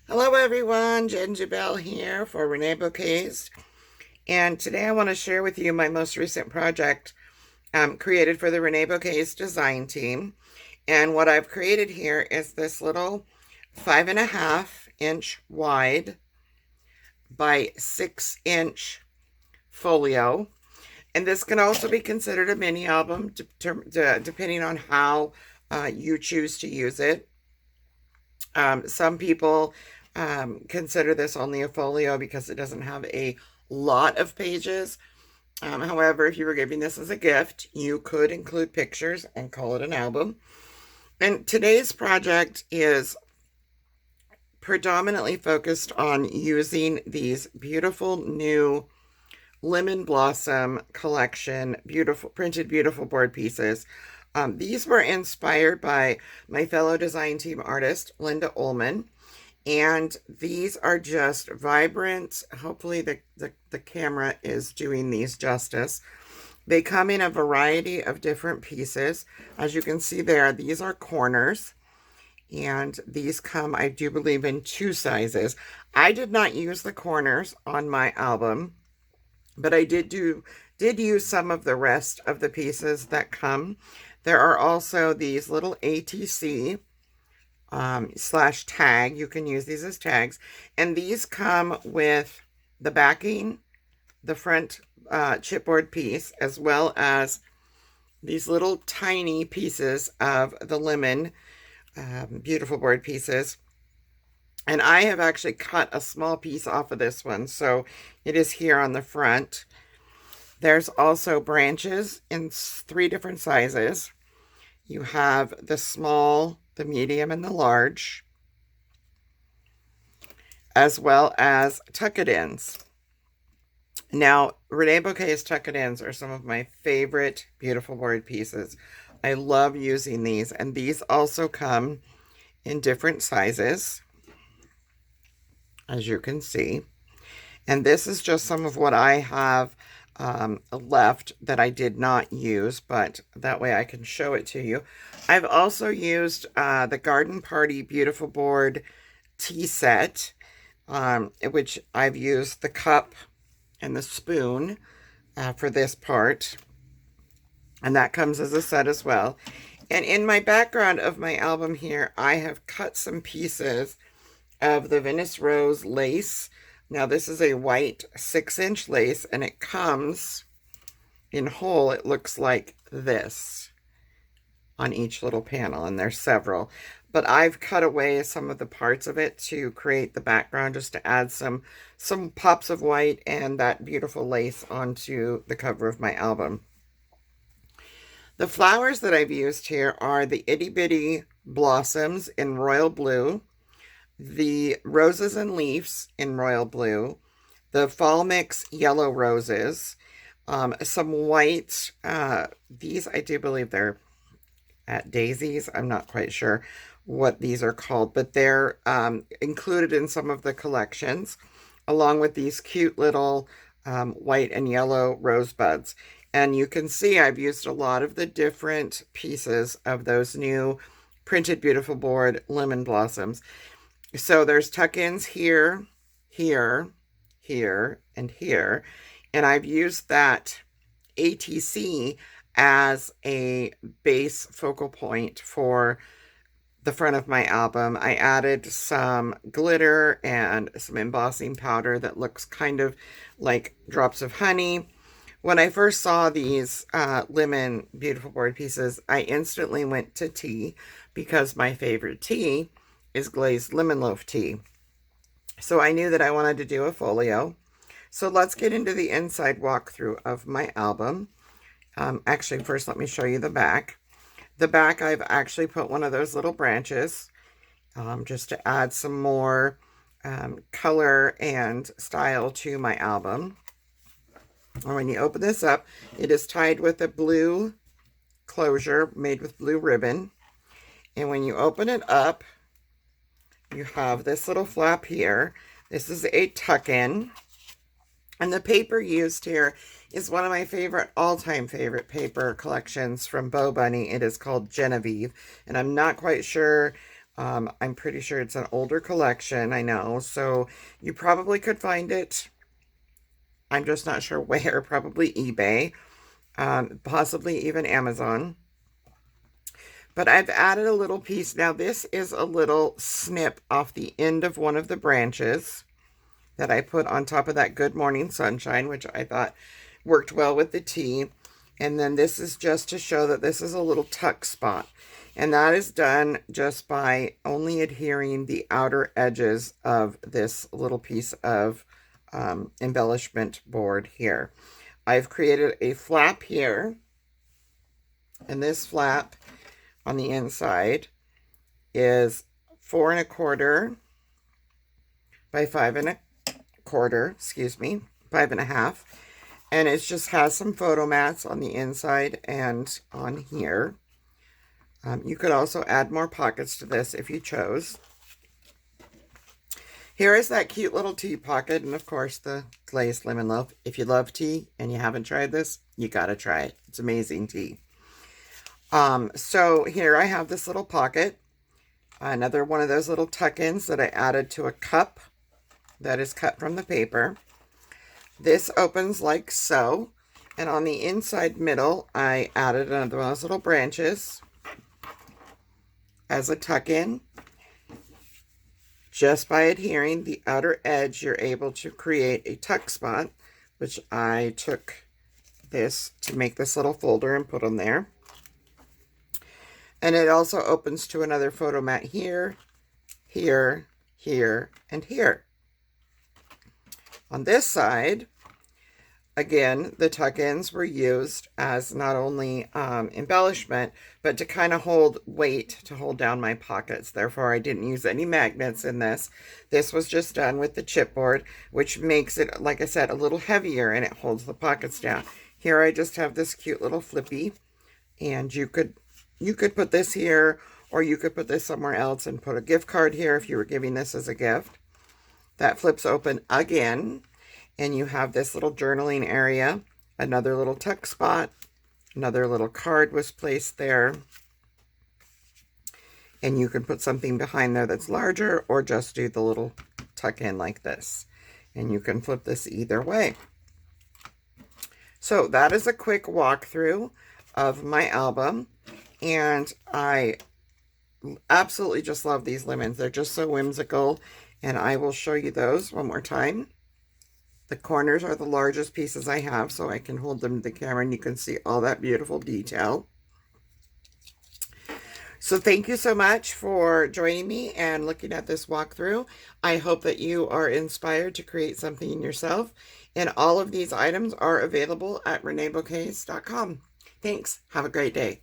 Hello everyone, Jenn DuBell here for Reneabouquets, and today I want to share with you my most recent project created for the Reneabouquets design team. And what I've created here is this little 5.5 inch wide by 6 inch folio. And this can also be considered a mini album depending on how you choose to use it. Some people consider this only a folio because it doesn't have a lot of pages. However, if you were giving this as a gift, you could include pictures and call it an album. And today's project is predominantly focused on using these beautiful new lemon blossom collection, beautiful board pieces. These were inspired by my fellow design team artist, Linda Ullman. And these are just vibrant. Hopefully the camera is doing these justice. They come in a variety of different pieces. As you can see there, these are corners. And these come, I do believe, in 2 sizes. I did not use the corners on my album, but I did use some of the rest of the pieces that come. There are also these little ATC slash tag. You can use these as tags. And these come with the backing, the front chipboard piece, as well as these little tiny pieces of the lemon beautiful board pieces. And I have actually cut a small piece off of this one, so it is here on the front. There's also branches in 3 different sizes. You have the small, the medium, and the large, as well as tuck-it-ins. Now, Reneabouquets tuck-it-ins are some of my favorite beautiful board pieces. I love using these, and these also come in different sizes, as you can see. And this is just some of what I have left that I did not use, but that way I can show it to you. I've also used the Garden Party Beautiful Board tea set, which I've used the cup and the spoon for this part. And that comes as a set as well. And in my background of my album here, I have cut some pieces of the Venice Rose lace. Now this is a white 6-inch lace, and it comes in whole. It looks like this on each little panel, and there's several. But I've cut away some of the parts of it to create the background, just to add some pops of white and that beautiful lace onto the cover of my album. The flowers that I've used here are the itty bitty blossoms in royal blue, the roses and leaves in royal blue, the fall mix yellow roses, some white, these I do believe they're daisies. I'm not quite sure what these are called, but they're included in some of the collections, along with these cute little white and yellow rosebuds. And you can see I've used a lot of the different pieces of those new printed beautiful board lemon blossoms. So there's tuck-ins here, here, here, and here. And I've used that ATC as a base focal point for the front of my album. I added some glitter and some embossing powder that looks kind of like drops of honey. When I first saw these lemon beautiful board pieces, I instantly went to tea because my favorite tea is glazed lemon loaf tea. So I knew that I wanted to do a folio. So let's get into the inside walkthrough of my album. Actually, first let me show you the back. The back, I've actually put one of those little branches just to add some more color and style to my album. And when you open this up, it is tied with a blue closure made with blue ribbon. And when you open it up, you have this little flap here. This is a tuck-in. And the paper used here is one of my all-time favorite paper collections from Bo Bunny. It is called Genevieve. And I'm not quite sure I'm pretty sure it's an older collection, I know, so you probably could find it. I'm just not sure where, probably eBay, possibly even Amazon. But I've added a little piece. Now this is a little snip off the end of one of the branches that I put on top of that Good Morning Sunshine, which I thought worked well with the tea. And then this is just to show that this is a little tuck spot. And that is done just by only adhering the outer edges of this little piece of embellishment board here. I've created a flap here, and this flap on the inside is 4 1/4 by 5 1/4, excuse me, 5 1/2. And it just has some photo mats on the inside and on here. You could also add more pockets to this if you chose. Here is that cute little tea pocket, and of course the glazed lemon loaf. If you love tea and you haven't tried this, you gotta try it. It's amazing tea. So here I have this little pocket, another one of those little tuck-ins that I added to a cup that is cut from the paper. This opens like so, and on the inside middle, I added another one of those little branches as a tuck-in. Just by adhering the outer edge, you're able to create a tuck spot, which I took this to make this little folder and put them there. And it also opens to another photo mat here, here, here, and here. On this side, again, the tuck-ins were used as not only embellishment, but to kind of hold weight, to hold down my pockets. Therefore, I didn't use any magnets in this. This was just done with the chipboard, which makes it, like I said, a little heavier, and it holds the pockets down. Here I just have this cute little flippy, and you could put this here, or you could put this somewhere else and put a gift card here if you were giving this as a gift. That flips open again, and you have this little journaling area, another little tuck spot, another little card was placed there, and you can put something behind there that's larger, or just do the little tuck in like this, and you can flip this either way. So that is a quick walkthrough of my album, and I absolutely just love these lemons. They're just so whimsical, and I will show you those one more time. The corners are the largest pieces I have, so I can hold them to the camera and you can see all that beautiful detail. So thank you so much for joining me and looking at this walkthrough. I hope that you are inspired to create something yourself. And all of these items are available at reneabouquets.com. Thanks. Have a great day.